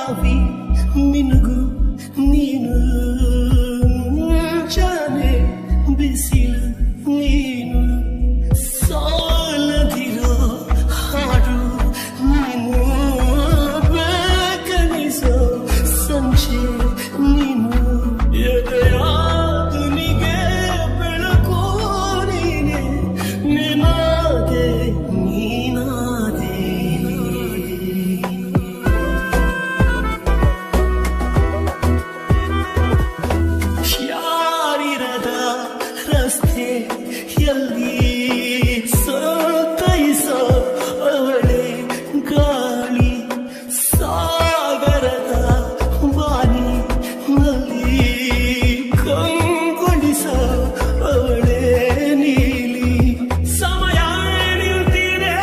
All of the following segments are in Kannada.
ಆವಿ ಮಿನುಗು ನೀನು ಜಾನೆ ಬಿಸಿಲು ನೀನು ಸಾಲದಿರೋ ಹಾಡು ನೀನು ಬೇಕನಿಸೋ ಸಂಚೆ ನೀನು ಎದೆಯಾದನಿಗೆ ಬೆಳಕು ನೀನೆ ನಿನಾದೆ ನೀನಾದೆ ಯಾರಿರದ ರಸ್ತೆಯಲ್ಲಿ ಸೋತೈಸೋ ಅವಳೆ ಗಾಳಿ ಸಾಗರದ ಬಾನಿನಲ್ಲಿ ಕಂಗೊಳಿಸೋ ಅವಳೆ ನೀಲಿ ಸಮಯ ನಿಂತಿದೆ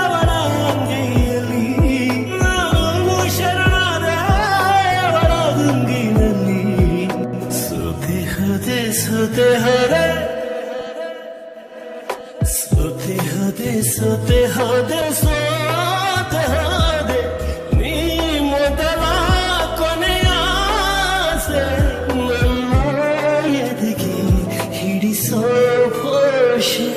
ಅವಳ ಅಂಗೈಯಲ್ಲಿ ನಾನು ಶರಣಾದೆ ಅವಳ ದುಂಗಿನಲ್ಲಿ ಸೋತೆ ಹೋದೆ ಸೋತೆ ಹೋದೆ ಸೋತೆ ಹೋದೆ ಸೋತೆ ಹೋದೆ ಸೋತೆ ಹೋದೆ ನೀ ಮೊದಲ ಕೊನೆಯ ಆಸೆ ನನ್ನ ಎದೆಗೆ ಹಿಡಿಸೋ ಭಾಷೆ